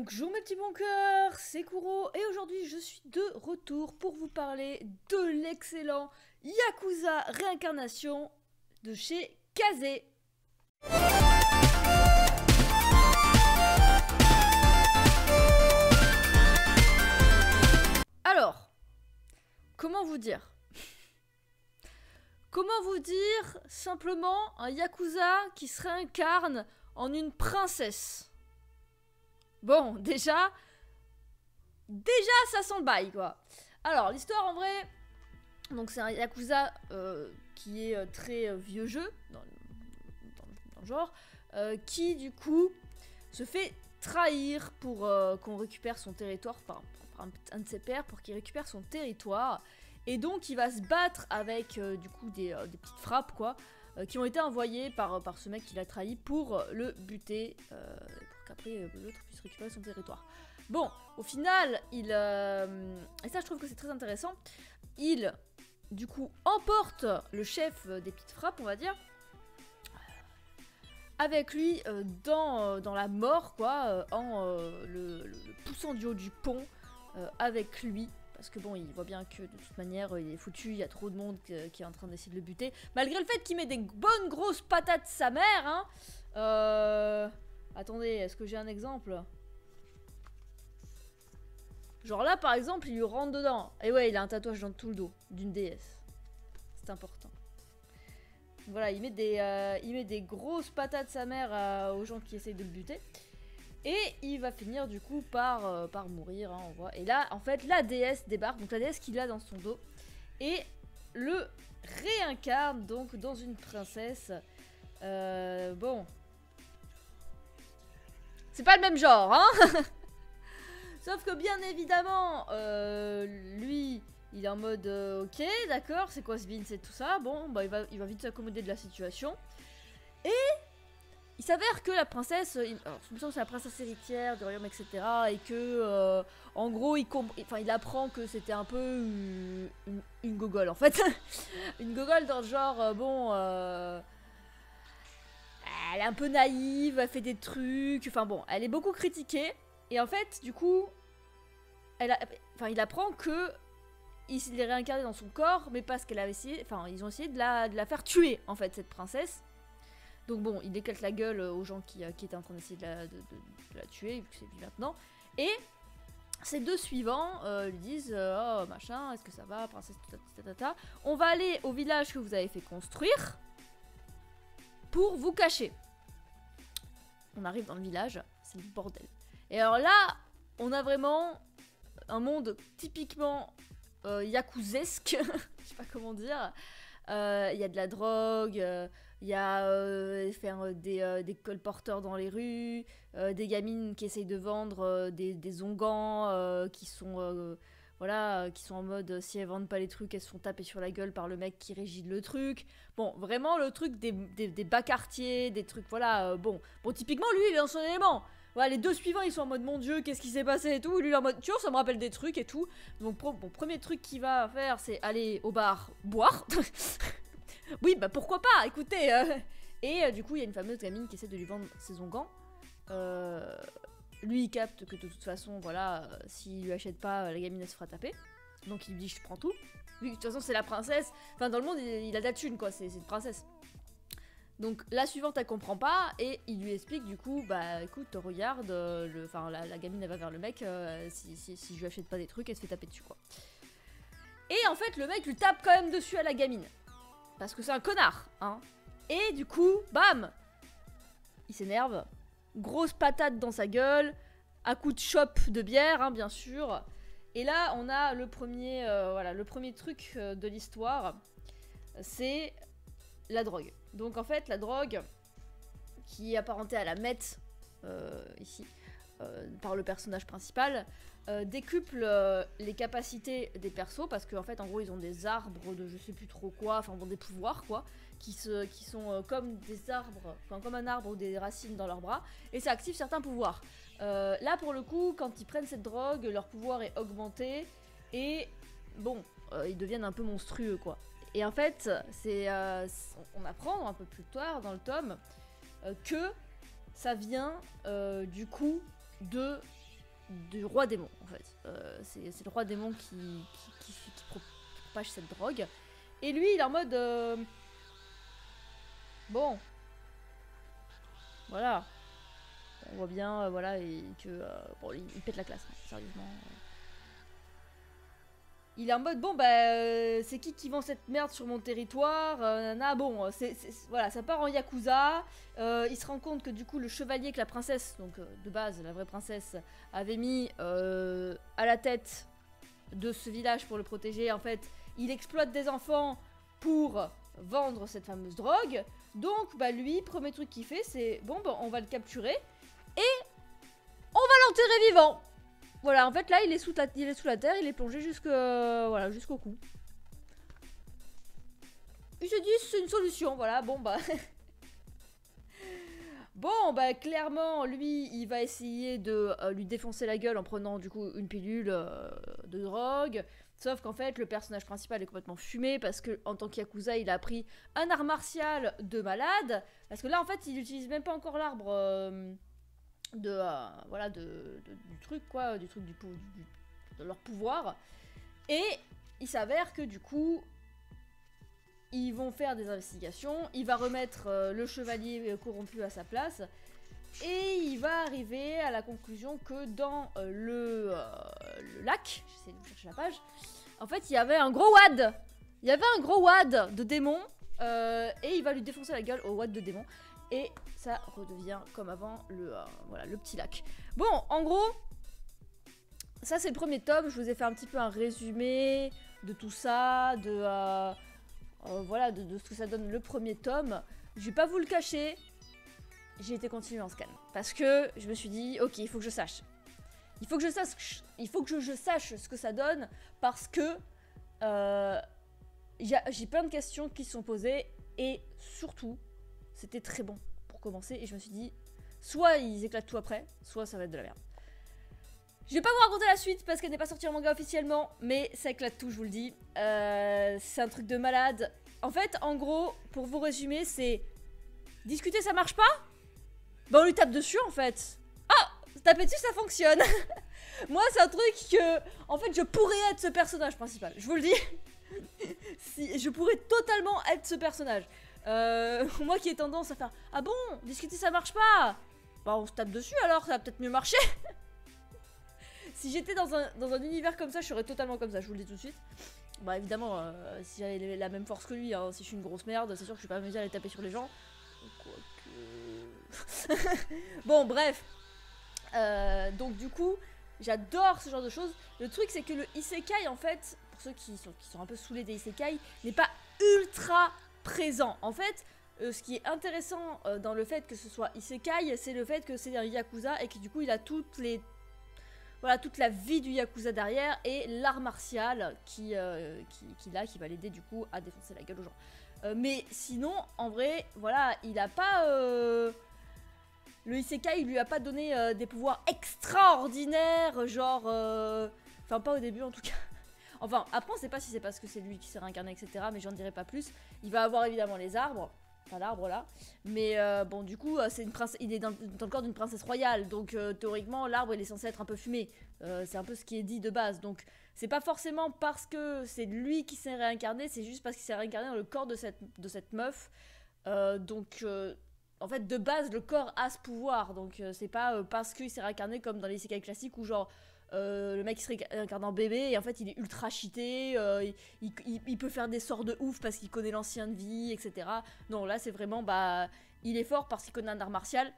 Bonjour mes petits bons cœurs, c'est Kuro et aujourd'hui je suis de retour pour vous parler de l'excellent Yakuza Réincarnation de chez Kazé. Alors, comment vous dire? Comment vous dire simplement un Yakuza qui se réincarne en une princesse? Bon, déjà, ça sent le bail, quoi. Alors, l'histoire, en vrai, donc c'est un Yakuza qui est très vieux jeu, dans le genre, qui, du coup, se fait trahir pour qu'on récupère son territoire, par un de ses pairs, pour qu'il récupère son territoire. Et donc, il va se battre avec, du coup, des petites frappes, quoi, qui ont été envoyées par ce mec qui l'a trahi pour le buter, qu'après l'autre puisse récupérer son territoire. Bon, au final, et ça je trouve que c'est très intéressant, il, du coup, emporte le chef des petites frappes, on va dire, avec lui dans la mort, quoi, en le poussant du haut du pont avec lui. Parce que bon, il voit bien que de toute manière, il est foutu, il y a trop de monde qui est en train d'essayer de le buter. Malgré le fait qu'il met des bonnes grosses patates sa mère, hein. Attendez, est-ce que j'ai un exemple? Genre là, par exemple, il lui rentre dedans. Et ouais, il a un tatouage dans tout le dos, d'une déesse. C'est important. Voilà, il met des grosses patates sa mère aux gens qui essayent de le buter. Et il va finir du coup par mourir, hein, on voit. Et là, en fait, la déesse débarque, donc la déesse qu'il a dans son dos, et le réincarne donc dans une princesse. Bon. C'est pas le même genre, hein. Sauf que bien évidemment, lui, il est en mode ok, d'accord, c'est quoi ce bin, c'est tout ça. Bon, bah il va vite s'accommoder de la situation. Et il s'avère que la princesse, alors c'est la princesse héritière du royaume, etc. Et que, en gros, il apprend que c'était un peu une gogole, en fait. Une gogole dans le genre, bon, elle est un peu naïve, elle fait des trucs, enfin bon, elle est beaucoup critiquée. Et en fait, du coup, il apprend que il est réincarné dans son corps, mais parce qu'elle avait essayé, enfin, ils ont essayé de la faire tuer, en fait, cette princesse. Donc bon, il éclate la gueule aux gens qui étaient en train d'essayer de la tuer, vu que c'est lui maintenant. Et ces deux suivants lui disent oh machin, est-ce que ça va, princesse, tatata. On va aller au village que vous avez fait construire pour vous cacher. On arrive dans le village, c'est le bordel. Et alors là, on a vraiment un monde typiquement yakuzaesque, je sais pas comment dire. Il y a de la drogue. Il y a des colporteurs dans les rues, des gamines qui essayent de vendre des onguents qui sont qui sont en mode si elles vendent pas les trucs, elles se font taper sur la gueule par le mec qui régit le truc. Bon, vraiment le truc des bas quartiers, des trucs bon, typiquement lui il est dans son élément. Voilà, les deux suivants ils sont en mode mon dieu, qu'est-ce qui s'est passé et tout. Lui il est en mode tu vois, ça me rappelle des trucs et tout. Donc premier truc qu'il va faire c'est aller au bar boire. Oui, bah pourquoi pas, écoutez. Et du coup, il y a une fameuse gamine qui essaie de lui vendre ses onguents. Lui, il capte que de toute façon, voilà, s'il lui achète pas, la gamine elle se fera taper. Donc il lui dit, je prends tout. Lui, de toute façon, c'est la princesse. Enfin, dans le monde, il a de la thune, quoi, c'est une princesse. Donc la suivante, elle comprend pas. Et il lui explique, du coup, bah écoute, regarde, la gamine, elle va vers le mec. Si je lui achète pas des trucs, elle se fait taper dessus, quoi. Et en fait, le mec lui tape quand même dessus à la gamine. Parce que c'est un connard, hein. Et du coup, bam, il s'énerve. Grosse patate dans sa gueule. À coup de chope de bière, hein, bien sûr. Et là, on a le premier truc de l'histoire. C'est la drogue. Donc en fait, la drogue, qui est apparentée à la meth, ici, par le personnage principal, décuple les capacités des persos parce qu'en fait en gros ils ont des arbres de je sais plus trop quoi, enfin bon des pouvoirs quoi, qui sont comme des arbres, enfin comme un arbre ou des racines dans leurs bras et ça active certains pouvoirs. Là pour le coup quand ils prennent cette drogue leur pouvoir est augmenté et bon ils deviennent un peu monstrueux quoi. Et en fait on apprend un peu plus tard dans le tome que ça vient du coup de du roi démon en fait. C'est le roi démon qui propage cette drogue. Et lui il est en mode bon, voilà, on voit bien voilà, et que bon, il pète la classe, hein, sérieusement. Il est en mode bon bah c'est qui vend cette merde sur mon territoire, bon voilà, ça part en yakuza. Il se rend compte que du coup le chevalier que la princesse, donc de base la vraie princesse, avait mis à la tête de ce village pour le protéger, en fait il exploite des enfants pour vendre cette fameuse drogue. Donc bah lui, premier truc qu'il fait, c'est bon bah on va le capturer et on va l'enterrer vivant. Voilà, en fait là il est sous la terre, il est plongé voilà, jusqu'au cou. Il se dit c'est une solution, voilà, bon bah bon bah clairement lui il va essayer de lui défoncer la gueule en prenant du coup une pilule de drogue. Sauf qu'en fait le personnage principal est complètement fumé parce que en tant qu'Yakuza il a appris un art martial de malade. Parce que là en fait il utilise même pas encore l'arbre voilà, du truc quoi, de leur pouvoir. Et il s'avère que du coup ils vont faire des investigations, il va remettre le chevalier corrompu à sa place et il va arriver à la conclusion que dans le lac, j'essaie de chercher la page, en fait il y avait un gros wad, de démon et il va lui défoncer la gueule au wad de démon. Et ça redevient comme avant voilà, le petit lac. Bon, en gros, ça c'est le premier tome. Je vous ai fait un petit peu un résumé de tout ça, voilà, de ce que ça donne le premier tome. Je vais pas vous le cacher, j'ai été continuer en scan. Parce que je me suis dit, ok, il faut que je sache. Il faut que je sache ce que ça donne, parce que j'ai plein de questions qui se sont posées, et surtout, c'était très bon pour commencer, et je me suis dit, soit ils éclatent tout après, soit ça va être de la merde. Je vais pas vous raconter la suite parce qu'elle n'est pas sortie en manga officiellement, mais ça éclate tout, je vous le dis. C'est un truc de malade. En fait, en gros, pour vous résumer, c'est... Discuter, ça marche pas? Bah on lui tape dessus, en fait. Ah, taper dessus, ça fonctionne. Moi, c'est un truc que... En fait, je pourrais être ce personnage principal, je vous le dis. Si, je pourrais totalement être ce personnage. Moi qui ai tendance à faire « Ah bon, discuter, ça marche pas ?» Bah on se tape dessus alors, ça va peut-être mieux marcher. Si j'étais dans un univers comme ça, je serais totalement comme ça, je vous le dis tout de suite. Bah évidemment, si j'avais la même force que lui, hein, si je suis une grosse merde, c'est sûr que je suis pas amusée à aller taper sur les gens. Quoique... Bon, bref. Donc du coup, j'adore ce genre de choses. Le truc, c'est que le isekai, en fait, pour ceux qui sont un peu saoulés des isekai, n'est pas ultra présent. En fait, ce qui est intéressant dans le fait que ce soit isekai, c'est le fait que c'est un yakuza et que du coup, il a voilà, toute la vie du yakuza derrière et l'art martial qu'il a, qui va l'aider du coup à défoncer la gueule aux gens. Mais sinon, en vrai, voilà, il a pas... Le isekai, il lui a pas donné des pouvoirs extraordinaires, genre... Enfin, pas au début en tout cas. Enfin, après on sait pas si c'est parce que c'est lui qui s'est réincarné, etc. Mais j'en dirai pas plus. Il va avoir évidemment les arbres. Enfin, l'arbre là. Mais bon, du coup, il est dans le corps d'une princesse royale. Donc théoriquement, l'arbre il est censé être un peu fumé. C'est un peu ce qui est dit de base. Donc c'est pas forcément parce que c'est lui qui s'est réincarné. C'est juste parce qu'il s'est réincarné dans le corps de cette meuf. En fait, de base, le corps a ce pouvoir. Donc c'est pas parce qu'il s'est réincarné comme dans les isekai classiques où genre... le mec il se réincarne en bébé et en fait il est ultra cheaté, il peut faire des sorts de ouf parce qu'il connaît l'ancien de vie, etc. Non, là c'est vraiment, bah, il est fort parce qu'il connaît un art martial,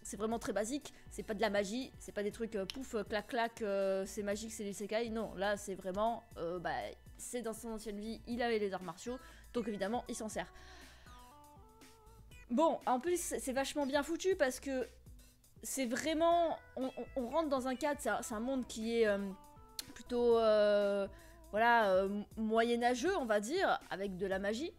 c'est vraiment très basique, c'est pas de la magie, c'est pas des trucs pouf, clac clac, c'est magique, c'est l'isekai, non, là c'est vraiment, bah, c'est dans son ancienne vie, il avait les arts martiaux, donc évidemment il s'en sert. Bon, en plus c'est vachement bien foutu parce que c'est vraiment... On rentre dans un cadre, c'est un monde qui est plutôt... voilà, moyenâgeux, on va dire, avec de la magie.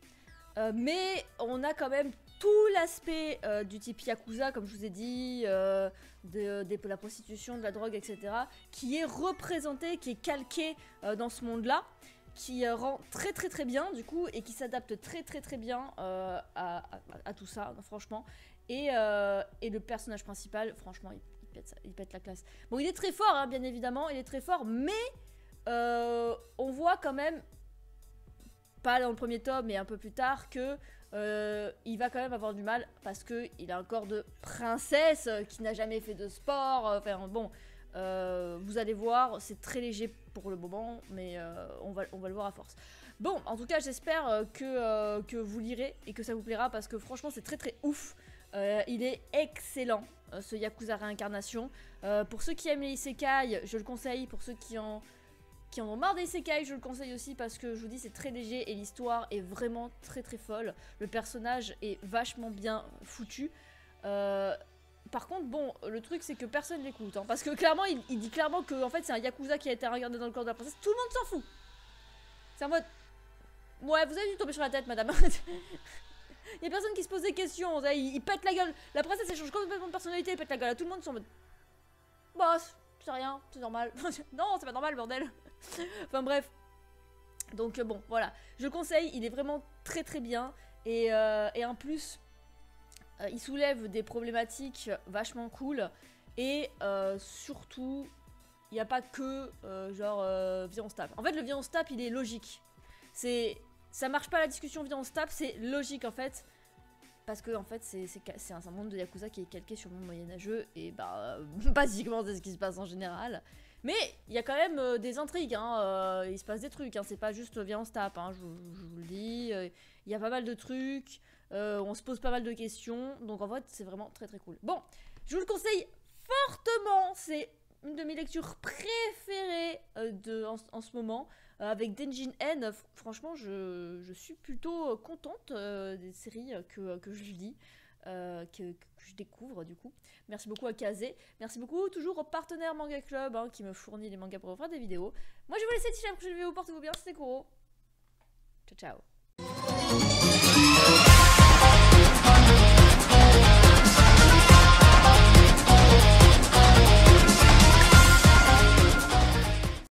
Mais on a quand même tout l'aspect du type Yakuza, comme je vous ai dit, de la prostitution, de la drogue, etc., qui est représenté, qui est calqué dans ce monde-là, qui rend très très très bien, du coup, et qui s'adapte très très très bien à tout ça, franchement. Et le personnage principal, franchement, il il pète la classe. Bon, il est très fort, hein, bien évidemment, il est très fort, mais on voit quand même, pas dans le premier tome, mais un peu plus tard, que il va quand même avoir du mal parce que il a un corps de princesse qui n'a jamais fait de sport. Enfin bon, vous allez voir, c'est très léger pour le moment, mais on va le voir à force. Bon, en tout cas, j'espère que vous lirez et que ça vous plaira parce que franchement, c'est très très ouf. Il est excellent, ce Yakuza Réincarnation. Pour ceux qui aiment les isekai, je le conseille. Pour ceux qui en ont marre des isekai, je le conseille aussi parce que je vous dis, c'est très léger et l'histoire est vraiment très très folle. Le personnage est vachement bien foutu. Par contre, bon, le truc c'est que personne l'écoute, hein, parce que clairement, il dit clairement que en fait, c'est un Yakuza qui a été regardé dans le corps de la princesse. Tout le monde s'en fout. C'est en mode, ouais, vous avez dû tomber sur la tête, madame. Il y a personne qui se pose des questions, il pète la gueule. La princesse elle change complètement de personnalité, elle pète la gueule à tout le monde, ils sont en mode, bah, c'est rien, c'est normal. Non, c'est pas normal, bordel. Enfin bref. Donc bon, voilà. Je le conseille, il est vraiment très très bien. Et en plus, il soulève des problématiques vachement cool. Et surtout, il n'y a pas que genre violence tape. En fait, le violence tape, il est logique. Ça marche pas la discussion violence tape, c'est logique en fait. Parce que en fait, c'est un monde de Yakuza qui est calqué sur le monde moyenâgeux. Et bah, basiquement, c'est ce qui se passe en général. Mais il y a quand même des intrigues, hein, il se passe des trucs, hein, c'est pas juste violence tape, hein, je vous le dis. Il y a pas mal de trucs, on se pose pas mal de questions, donc en fait c'est vraiment très très cool. Bon, je vous le conseille fortement, c'est une de mes lectures préférées en ce moment, avec Denjin N. Franchement, je suis plutôt contente des séries que je lis. Que je découvre du coup. Merci beaucoup à Kazé. Merci beaucoup toujours au partenaire Manga Club hein, qui me fournit les mangas pour faire des vidéos. Moi je vais vous laisser, si la prochaine vidéo, portez-vous bien, c'était Kuro. Ciao ciao.